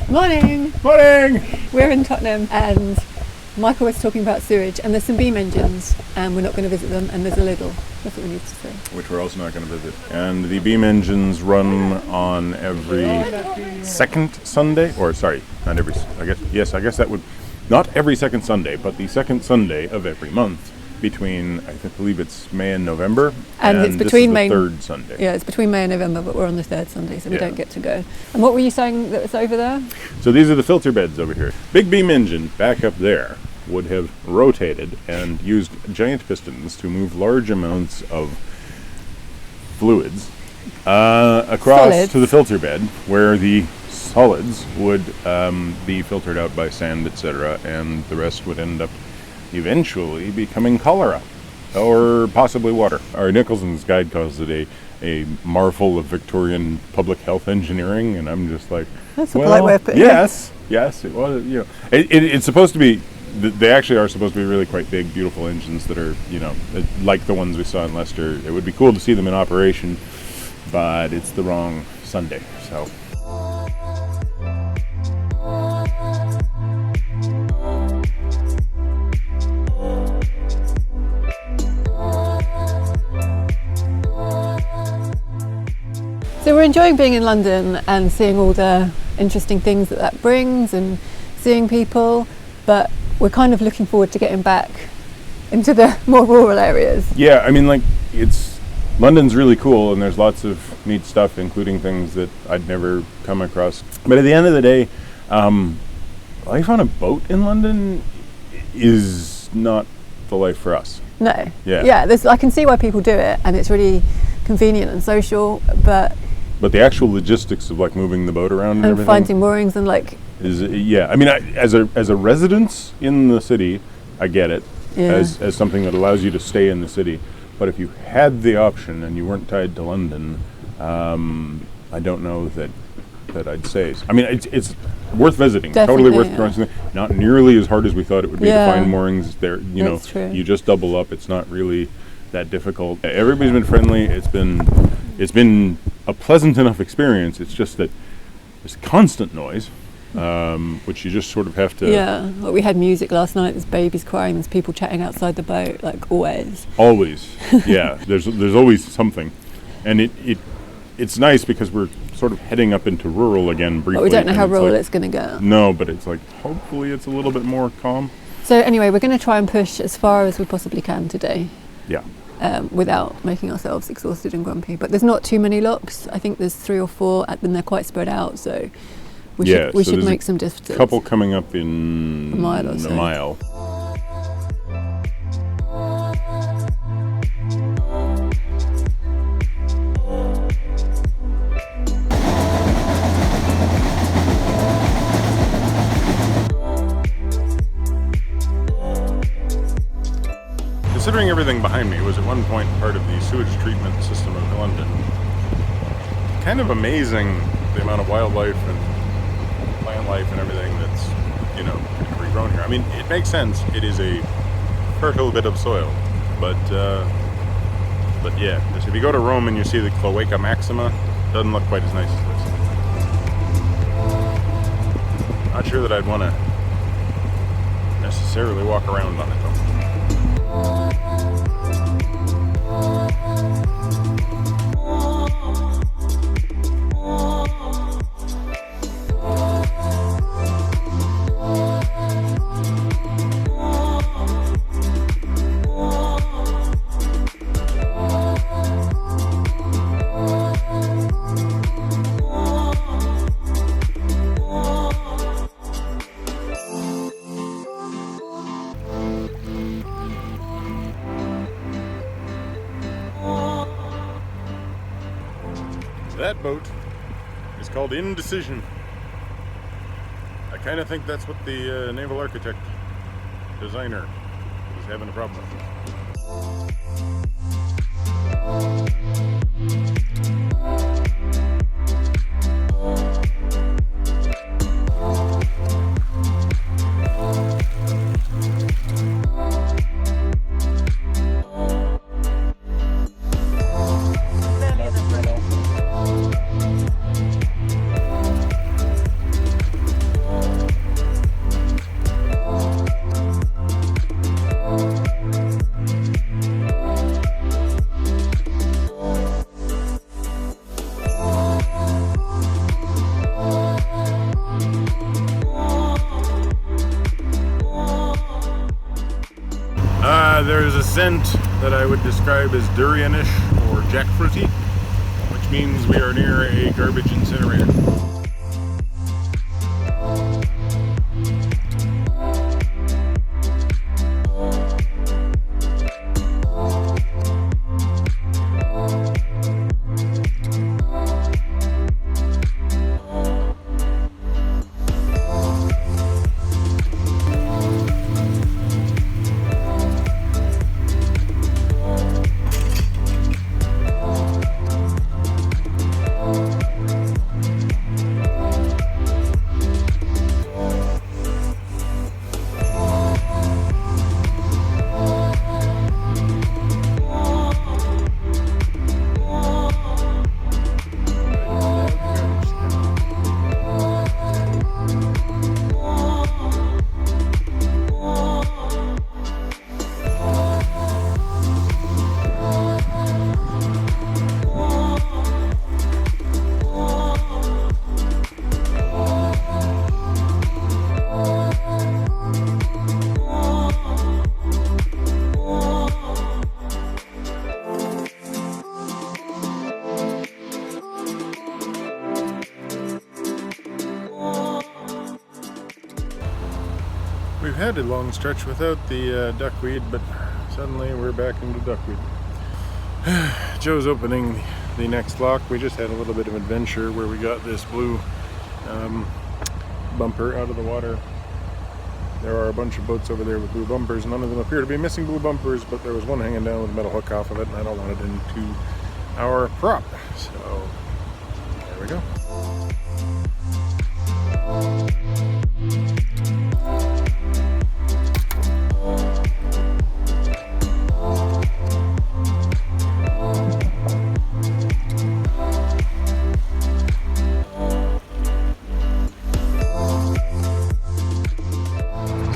Morning! Morning! We're in Tottenham and Michael was talking about sewage and there's some beam engines and we're not going to visit them and there's a Lidl. That's what we need to say. Which we're also not going to visit. And the beam engines run on every second Sunday, or sorry, not every, I guess that would, not every second Sunday, but the second Sunday of every month between, I believe it's May and November. And it's between this is the May, third Sunday. Yeah, it's between May and November, but we're on the third Sunday, so we don't get to go. And what were you saying that was over there? So these are the filter beds over here. Big beam engine back up there would have rotated and used giant pistons to move large amounts of fluids across to the filter bed, where the solids would be filtered out by sand, etc., and the rest would end up eventually becoming cholera or possibly water. Our Nicholson's guide calls it a marvel of Victorian public health engineering, and I'm just like, that's a polite way of putting it. Yes, it was. You know, it's supposed to be. They actually are supposed to be really quite big, beautiful engines that are, you know, like the ones we saw in Leicester. It would be cool to see them in operation, but it's the wrong Sunday, so. So we're enjoying being in London and seeing all the interesting things that brings and seeing people, but we're kind of looking forward to getting back into the more rural areas. Yeah, I mean, like, London's really cool and there's lots of neat stuff, including things that I'd never come across. But at the end of the day, life on a boat in London is not the life for us. No. Yeah. I can see why people do it, and it's really convenient and social, but the actual logistics of like moving the boat around and everything, finding moorings and like is I mean, as a resident in the city, I get it as something that allows you to stay in the city. But if you had the option and you weren't tied to London, I don't know that I'd say. I mean, it's worth visiting. Definitely, totally worth going. Not nearly as hard as we thought it would be to find moorings there. You know, true. You just double up. It's not really that difficult. Everybody's been friendly. It's been a pleasant enough experience. It's just that there's constant noise, which you just sort of have to. Yeah, well, we had music last night. There's babies crying. There's people chatting outside the boat, like always. Always, yeah. There's always something, and it's nice because we're sort of heading up into rural again briefly. But we don't know how rural it's going to get. No, but it's like hopefully it's a little bit more calm. So anyway, we're going to try and push as far as we possibly can today. Yeah. Without making ourselves exhausted and grumpy. But there's not too many locks. I think there's 3 or 4, and they're quite spread out, so we should make some distance. A couple coming up in a mile or so. A mile. Considering everything behind me was at one point part of the sewage treatment system of London, kind of amazing the amount of wildlife and plant life and everything that's, you know, regrown here. I mean, it makes sense. It is a fertile bit of soil, but yeah, if you go to Rome and you see the Cloaca Maxima, it doesn't look quite as nice as this. Not sure that I'd want to necessarily walk around on it though. That boat is called Indecision. I kind of think that's what the naval architect designer was having a problem with. scent that I would describe as durianish or jackfruity, which means we are near a garbage incinerator. We've had a long stretch without the duckweed, but suddenly we're back into duckweed. Joe's opening the next lock. We just had a little bit of adventure where we got this blue bumper out of the water. There are a bunch of boats over there with blue bumpers. None of them appear to be missing blue bumpers, but there was one hanging down with a metal hook off of it, and I don't want it into our prop. So there we go.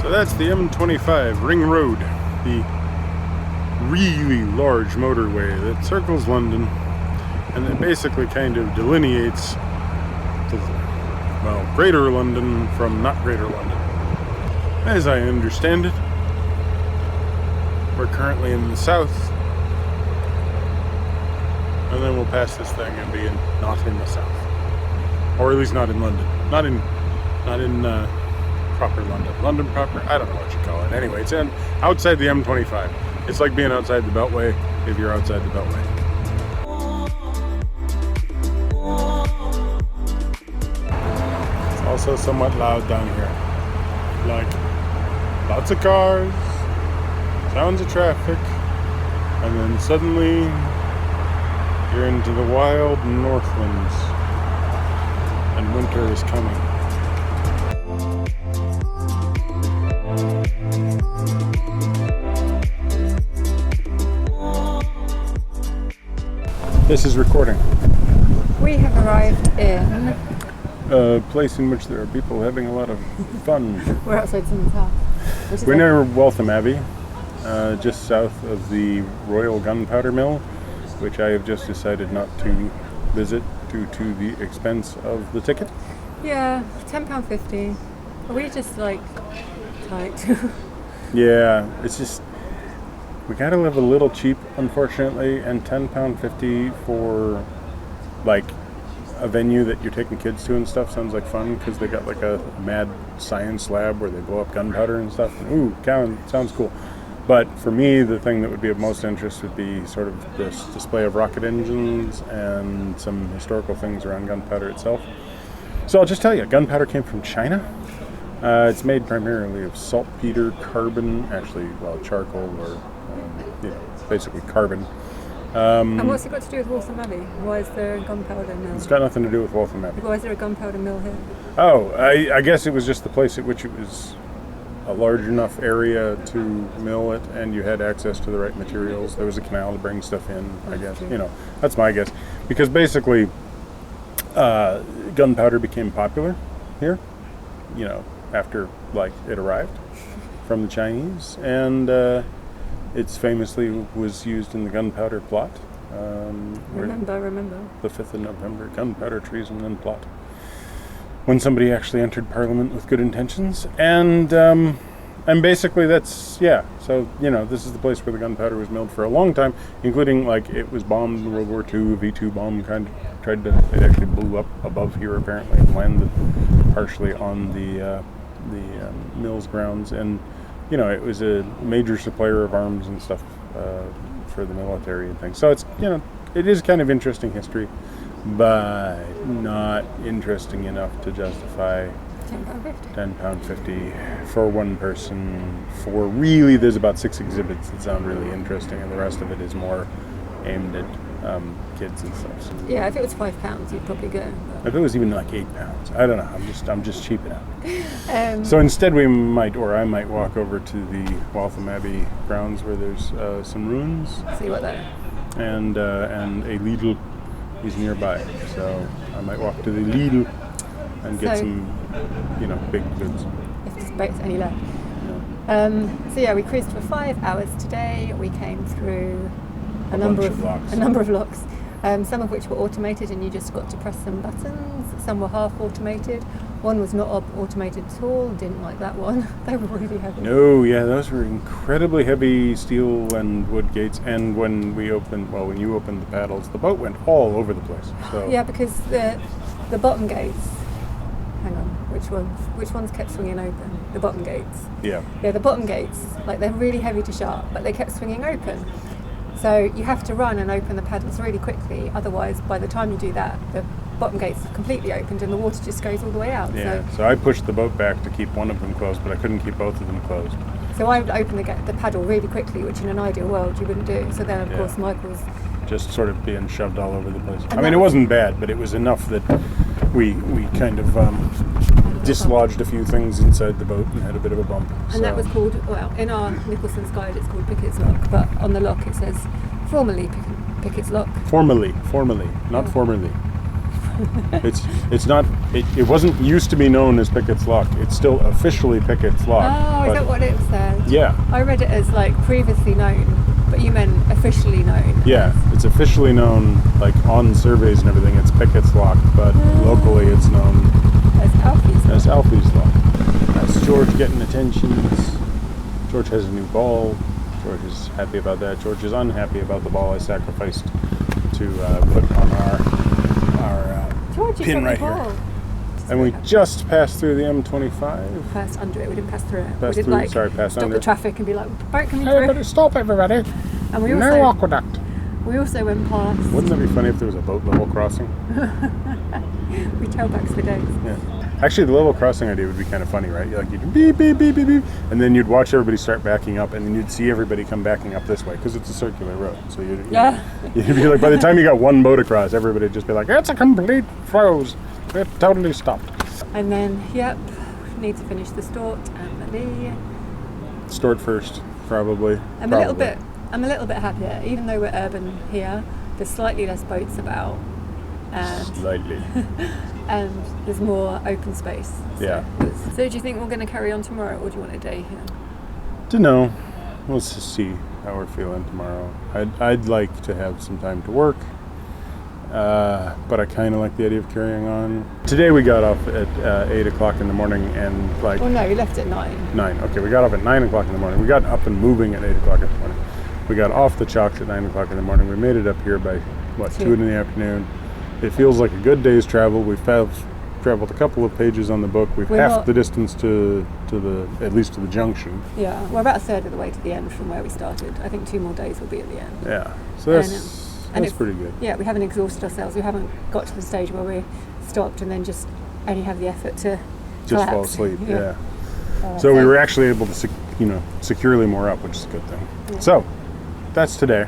So that's the M25 Ring Road, the really large motorway that circles London and that basically kind of delineates Greater London from not Greater London. As I understand it, we're currently in the south, and then we'll pass this thing and be not in the south, or at least not in London, not in proper London. London proper? I don't know what you call it. Anyway, it's outside the M25. It's like being outside the Beltway if you're outside the Beltway. It's also somewhat loud down here. Like, lots of cars, sounds of traffic, and then suddenly you're into the wild northlands, and winter is coming. This is recording. We have arrived in... A place in which there are people having a lot of fun. We're outside someone's house. We're near Waltham Abbey, just south of the Royal Gunpowder Mill, which I have just decided not to visit due to the expense of the ticket. Yeah, £10.50. Are we just like tight? Yeah, it's just, we gotta live a little cheap, unfortunately, and £10.50 for like a venue that you're taking kids to and stuff sounds like fun because they got like a mad science lab where they blow up gunpowder and stuff. Ooh, sounds cool. But for me, the thing that would be of most interest would be sort of this display of rocket engines and some historical things around gunpowder itself. So I'll just tell you, gunpowder came from China. It's made primarily of saltpeter, carbon, charcoal, or basically carbon. And what's it got to do with Waltham Abbey? Why is there a gunpowder mill? It's got nothing to do with Waltham Abbey. Why is there a gunpowder mill here? Oh, I guess it was just the place at which it was a large enough area to mill it, and you had access to the right materials. There was a canal to bring stuff in, I guess. That's my guess. Because basically, gunpowder became popular here, after, it arrived from the Chinese. And it's famously was used in the gunpowder plot. I remember. The 5th of November, gunpowder, treason, and plot. When somebody actually entered Parliament with good intentions. And And basically that's, yeah, so, this is the place where the gunpowder was milled for a long time, including, like, it was bombed in World War II, V-2 bomb it actually blew up above here, apparently, and landed partially on the mill's grounds, and, it was a major supplier of arms and stuff for the military and things. So it's, it is kind of interesting history, but not interesting enough to justify £10.50 for one person. For really, there's about 6 exhibits that sound really interesting, and the rest of it is more aimed at kids and stuff. So yeah, if it was £5, you'd probably go. If it was even like £8, I don't know. I'm just cheaping out. So instead, I might walk over to the Waltham Abbey grounds where there's some ruins. See what they're. And a Lidl is nearby, so I might walk to the Lidl and get some, big goods. If this boat's any left. Yeah. We cruised for 5 hours today. We came through a number of locks, some of which were automated, and you just got to press some buttons. Some were half automated. One was not automated at all. Didn't like that one. They were really heavy. No, yeah, those were incredibly heavy steel and wood gates. And when you opened the paddles, the boat went all over the place. So yeah, because the bottom gates. Hang on, which ones kept swinging open? The bottom gates. Yeah. Yeah, the bottom gates, like they're really heavy to shut, but they kept swinging open. So you have to run and open the paddles really quickly. Otherwise, by the time you do that, the bottom gates are completely opened and the water just goes all the way out. Yeah. So I pushed the boat back to keep one of them closed, but I couldn't keep both of them closed. So I would open the paddle really quickly, which in an ideal world you wouldn't do. So then, of course, Michael's just sort of being shoved all over the place. I mean, it wasn't bad, but it was enough that we kind of dislodged a few things inside the boat and had a bit of a bump. And that was called, in our Nicholson's guide, it's called Pickett's Lock, but on the lock it says formerly Pickett's Lock. Formerly, not formerly. It's not. It wasn't used to be known as Pickett's Lock. It's still officially Pickett's Lock. Oh, is that what it said? Yeah. I read it as like previously known, but you meant officially known. Yeah, it's officially known, like on surveys and everything. It's Pickett's Lock, but locally it's known as Alfie's Lock. That's George getting attentions. George has a new ball. George is happy about that. George is unhappy about the ball I sacrificed to put on our pin right here. And we just passed through the M25. Passed under it. We didn't pass through it. Passed Stop the traffic and be like, boat coming through. Everybody, stop everybody. And we no aqueduct. We also went past. Wouldn't that be funny if there was a boat level crossing? We tailbacks for days. Yeah. Actually, the level crossing idea would be kind of funny, right? You'd beep, beep, beep, beep, beep, and then you'd watch everybody start backing up, and then you'd see everybody come backing up this way, because it's a circular road. So you'd be like, by the time you got one boat across, everybody would just be like, it's a complete froze. It totally stopped. And then, need to finish the Stort and the Lee. Stort first, probably. I'm a little bit happier, even though we're urban here. There's slightly less boats about. And slightly. And there's more open space. Yeah. So do you think we're going to carry on tomorrow, or do you want a day here? Dunno. We'll just see how we're feeling tomorrow. I'd like to have some time to work, but I kind of like the idea of carrying on. Today we got off at 8 o'clock in the morning and like... Well, no, we left at 9. 9, okay. We got off at 9 o'clock in the morning. We got up and moving at 8 o'clock in the morning. We got off the chalks at 9 o'clock in the morning. We made it up here by, 2 in the afternoon. It feels like a good day's travel. We've traveled a couple of pages on the book. We've halved the distance at least to the junction. Yeah, we're about a third of the way to the end from where we started. I think 2 more days will be at the end. Yeah, so that's pretty good. Yeah, we haven't exhausted ourselves. We haven't got to the stage where we stopped and then just only have the effort to collapse. Fall asleep. Yeah. So we were actually able to, securely moor up, which is a good thing. Yeah. So that's today.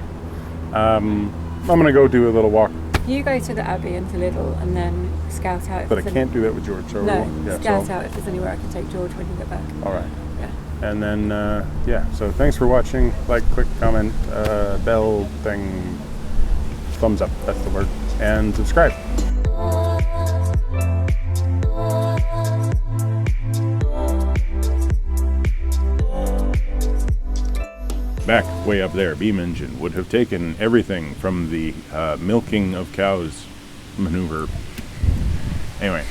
I'm gonna go do a little walk. You go to the Abbey and to Lidl and then scout out. But I can't do that with George. So scout out if there's anywhere I can take George when you get back. All right. Yeah. And then, so thanks for watching. Like, quick comment, bell thing, thumbs up, that's the word. And subscribe. Back way up there, beam engine would have taken everything from the milking of cows maneuver. Anyway,